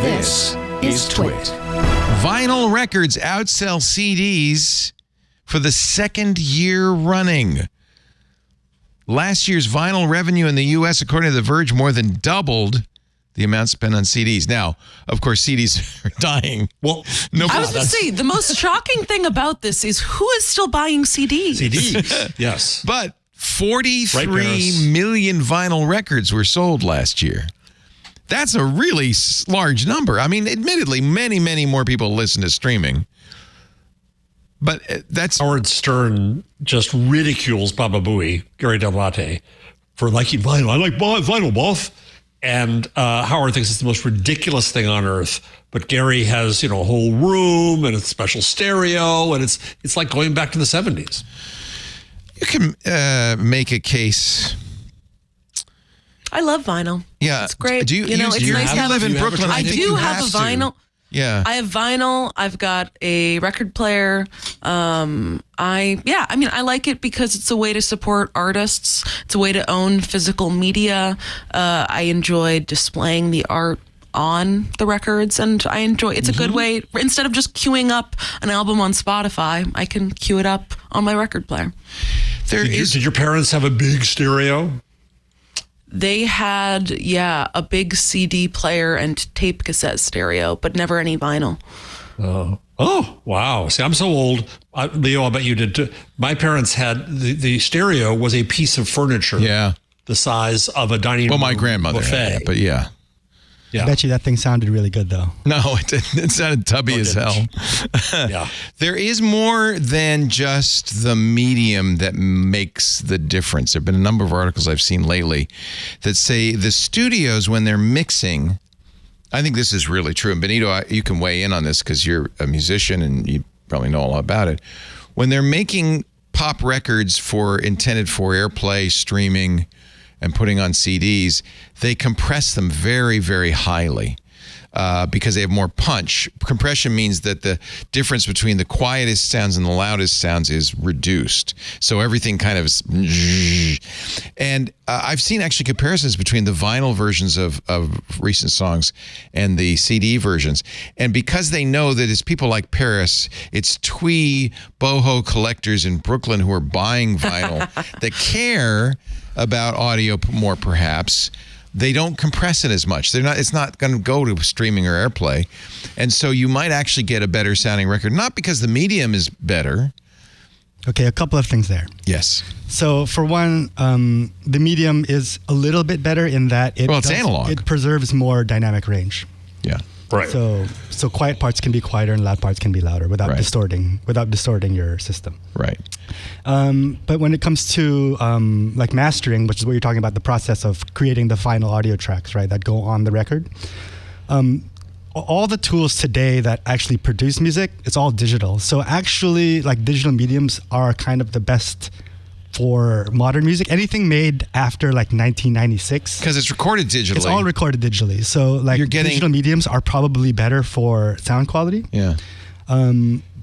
This is TWiT. Vinyl records outsell CDs for the second year running. Last year's vinyl revenue in the U.S., according to The Verge, more than doubled the amount spent on CDs. Now, of course, CDs are dying. Well, I was going to say, the most shocking thing about this is who is still buying CDs? CDs, yes. But 43 million vinyl records were sold last year. That's a really large number. I mean, admittedly, many, many more people listen to streaming. But that's... Howard Stern just ridicules Baba Booey, Gary Del Latte, for liking vinyl. I like vinyl, boss. And Howard thinks it's the most ridiculous thing on earth. But Gary has, a whole room and a special stereo, and it's like going back to the 70s. You can make a case... I love vinyl. Yeah. It's great. Do you it's nice to have live in Brooklyn. I do have a vinyl. Yeah. I have vinyl. I've got a record player. I like it because it's a way to support artists. It's a way to own physical media. I enjoy displaying the art on the records, and I enjoy it's a good way. Instead of just queuing up an album on Spotify, I can queue it up on my record player. Did your parents have a big stereo? They had, a big CD player and tape cassette stereo, but never any vinyl. Oh, wow. See, I'm so old. Leo, I bet you did too. My parents had, the stereo was a piece of furniture. Yeah. The size of a dining room my grandmother buffet. had that, but yeah. I bet you that thing sounded really good, though. No, it didn't. It sounded tubby as hell. Yeah. There is more than just the medium that makes the difference. There have been a number of articles I've seen lately that say the studios, when they're mixing, I think this is really true. And Benito, you can weigh in on this because you're a musician and you probably know a lot about it. When they're making pop records intended for airplay, streaming, and putting on CDs, they compress them very, very highly because they have more punch. Compression means that the difference between the quietest sounds and the loudest sounds is reduced. So everything kind of is... And I've seen actually comparisons between the vinyl versions of recent songs and the CD versions. And because they know that it's people like Paris, it's twee boho collectors in Brooklyn who are buying vinyl that care about audio more, perhaps, they don't compress it as much. It's not going to go to streaming or airplay. And so you might actually get a better sounding record, not because the medium is better. Okay, a couple of things there. Yes. So for one, the medium is a little bit better in that it's analog. It preserves more dynamic range. Yeah. Right. So quiet parts can be quieter and loud parts can be louder without distorting your system. Right. But when it comes to like mastering, which is what you're talking about, the process of creating the final audio tracks, right, that go on the record, all the tools today that actually produce music, it's all digital. So actually, like, digital mediums are kind of the best for modern music. Anything made after like 1996, because it's recorded digitally. It's all recorded digitally. So like digital mediums are probably better for sound quality. Yeah.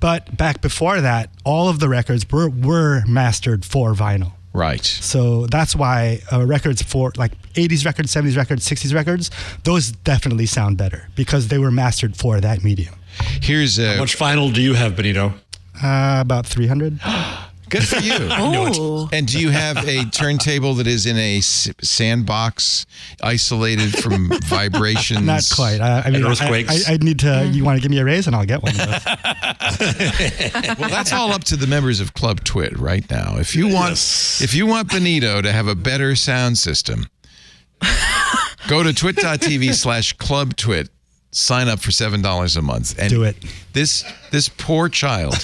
But back before that, all of the records were mastered for vinyl. Right. So that's why records for like 80s records, 70s records, 60s records, those definitely sound better because they were mastered for that medium. How much vinyl do you have, Benito? About 300. Good for you. Oh. And do you have a turntable that is in a sandbox, isolated from vibrations? Not quite. I mean, earthquakes? I need to. You want to give me a raise, and I'll get one of those. Well, that's all up to the members of Club TWiT right now. If you want Benito to have a better sound system, go to twit.tv/Club TWiT. Sign up for $7 a month. And do it. This poor child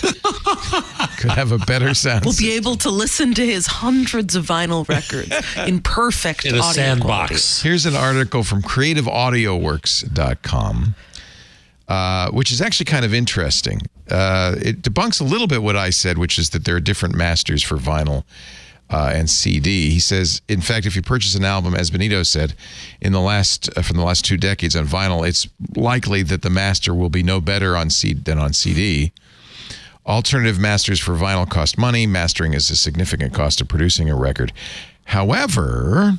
could have a better sound We'll system. be able to listen to his hundreds of vinyl records in perfect in a audio sandbox. quality. Here's an article from creativeaudioworks.com, which is actually kind of interesting. It debunks a little bit what I said, which is that there are different masters for vinyl and CD. He says, in fact, if you purchase an album, as Benito said, from the last 2 decades on vinyl, it's likely that the master will be no better than on CD. Alternative masters for vinyl cost money. Mastering is a significant cost of producing a record. However,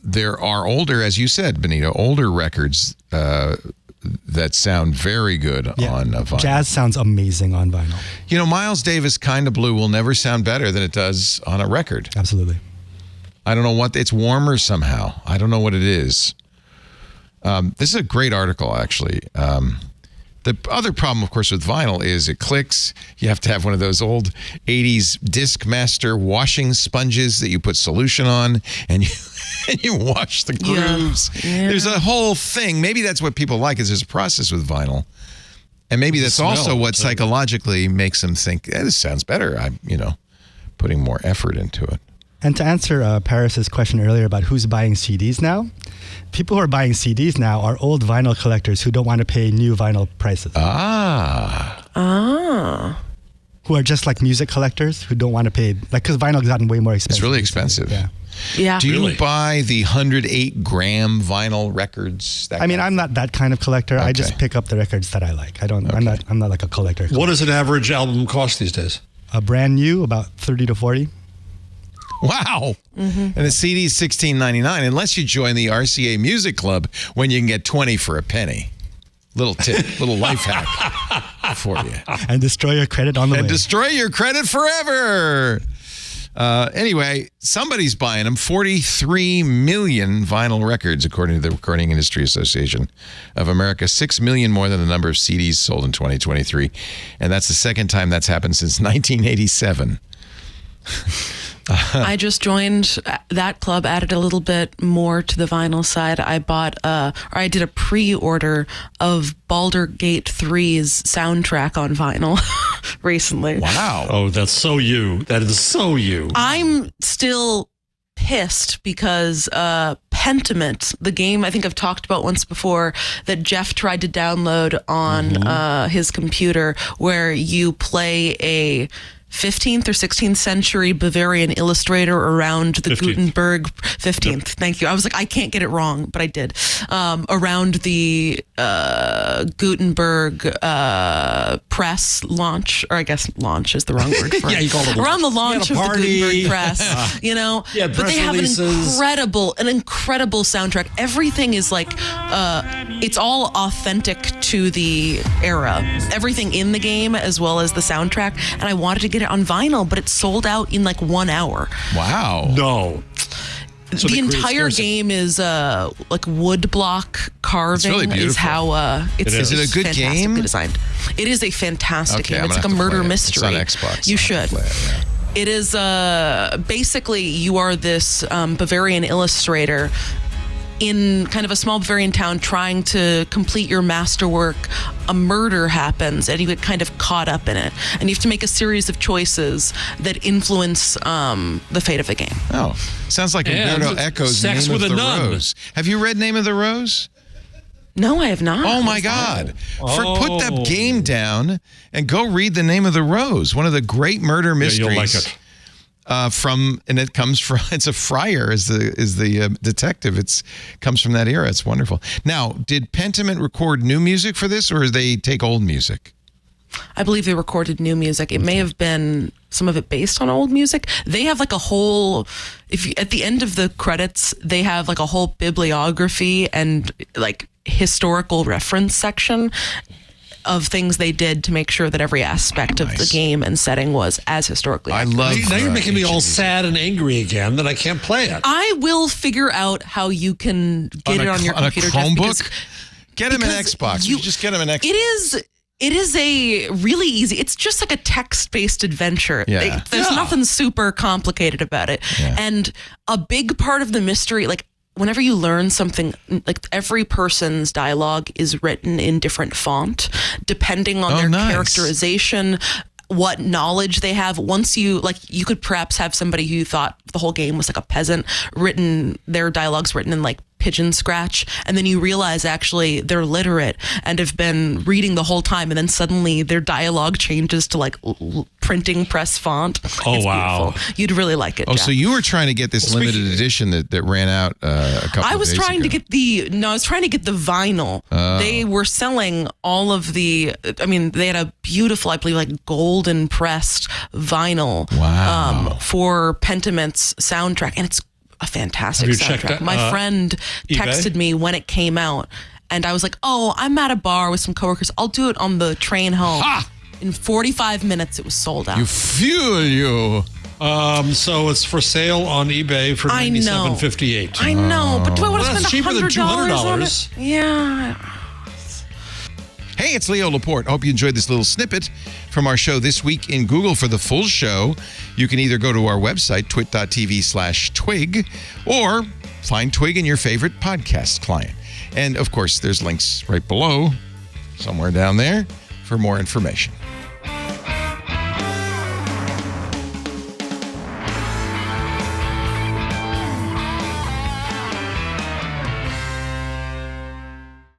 There are older, as you said, Benito, older records that sound very good on vinyl. Jazz sounds amazing on vinyl. You know, Miles Davis' Kinda Blue will never sound better than it does on a record. Absolutely. I don't know what, it's warmer somehow. I don't know what it is. This is a great article, actually. The other problem, of course, with vinyl is it clicks. You have to have one of those old 80s Discmaster washing sponges that you put solution on, and you wash the grooves. Yeah. There's a whole thing. Maybe that's what people like, is there's a process with vinyl. And maybe that's also what psychologically makes them think, this sounds better. I'm, putting more effort into it. And to answer Paris's question earlier about who's buying CDs now, people who are buying CDs now are old vinyl collectors who don't want to pay new vinyl prices. Who are just like music collectors who don't want to pay, because vinyl has gotten way more expensive. It's really expensive. Yeah. Do you buy the 108-gram vinyl records? I'm not that kind of collector. Okay. I just pick up the records that I like. I'm not like a collector. What does an average album cost these days? A brand new, about 30 to 40. Wow. And the CD's $16.99 unless you join the RCA Music Club, when you can get 20 for a penny. Little tip, little life hack for you. And destroy your credit on the way. And destroy your credit forever. Anyway, somebody's buying them. 43 million vinyl records, according to the Recording Industry Association of America. 6 million more than the number of CDs sold in 2023. And that's the second time that's happened since 1987. I just joined that club, added a little bit more to the vinyl side. I bought, I did a pre-order of Baldur's Gate 3's soundtrack on vinyl recently. Wow. Oh, that's so you. That is so you. I'm still pissed because Pentiment, the game I think I've talked about once before that Jeff tried to download on his computer, where you play a 15th or 16th century Bavarian illustrator around the 15th. Gutenberg 15th. Thank you. I was like, I can't get it wrong, but I did. Around the Gutenberg press launch, or I guess launch is the wrong word for it. Yeah, you called it around the launch of the Gutenberg press. Yeah, but press they have an releases. incredible soundtrack. Everything is like, it's all authentic to the era. Everything in the game as well as the soundtrack. And I wanted to get it on vinyl, but it sold out in like 1 hour. Wow. No. So The they create entire scarcity. game is like wood block carving. really Is beautiful. how it's. Is it a good fantastically game? designed. It is a fantastic Okay, game. I'm It's gonna like a have to murder play it. mystery. It's on Xbox. You I'll have should. to play it, yeah. It is basically you are this Bavarian illustrator in kind of a small Bavarian town trying to complete your masterwork. A murder happens and you get kind of caught up in it. And you have to make a series of choices that influence the fate of the game. Oh, sounds like Yeah, Umberto it's Eco's Sex Name with of a the Nun. Rose. Have you read Name of the Rose? No, I have not. Oh my What's that? God. Put that game down and go read The Name of the Rose, one of the great murder mysteries. You'll like it. And it comes from, it's a friar is the detective. Comes from that era. It's wonderful. Now, did Pentiment record new music for this, or did they take old music? I believe they recorded new music. It may have been some of it based on old music. They have like a whole, at the end of the credits, they have like a whole bibliography and like historical reference section of things they did to make sure that every aspect of the game and setting was as historically I accurate. love Now you're making me all ancient sad and angry again that I can't play it. I will figure out how you can get it on your computer. On a Jeff, Chromebook? because Get him an because Xbox. You just get him an Xbox. It is a really easy, it's just like a text-based adventure. Yeah. There's nothing super complicated about it. Yeah. And a big part of the mystery, like whenever you learn something, like every person's dialogue is written in different font, depending on their characterization, what knowledge they have. Once you could perhaps have somebody who thought the whole game was like a peasant, their dialogue's written in like pigeon scratch, and then you realize actually they're literate and have been reading the whole time, and then suddenly their dialogue changes to like printing press font. Oh, It's wow. beautiful. You'd really like it. Oh, Jeff. so you were trying to get this limited edition that ran out a couple I of was days trying ago. I was trying to get the vinyl. They were selling all of they had a beautiful, I believe, like golden pressed vinyl Wow. for Pentiment's soundtrack. And it's a fantastic Have you soundtrack. checked, My friend eBay? texted me when it came out, and I was like, "Oh, I'm at a bar with some coworkers. I'll do it on the train home." Ha! In 45 minutes, it was sold out. You fuel you. So it's for sale on eBay for I know. $97.58. I know, but do I want to Well, spend that's cheaper than $100 on it? $200. Yeah. Hey, it's Leo Laporte. I hope you enjoyed this little snippet from our show This Week in Google. For the full show, you can either go to our website, twit.tv/TWiG, or find TWiG in your favorite podcast client. And, of course, there's links right below, somewhere down there, for more information.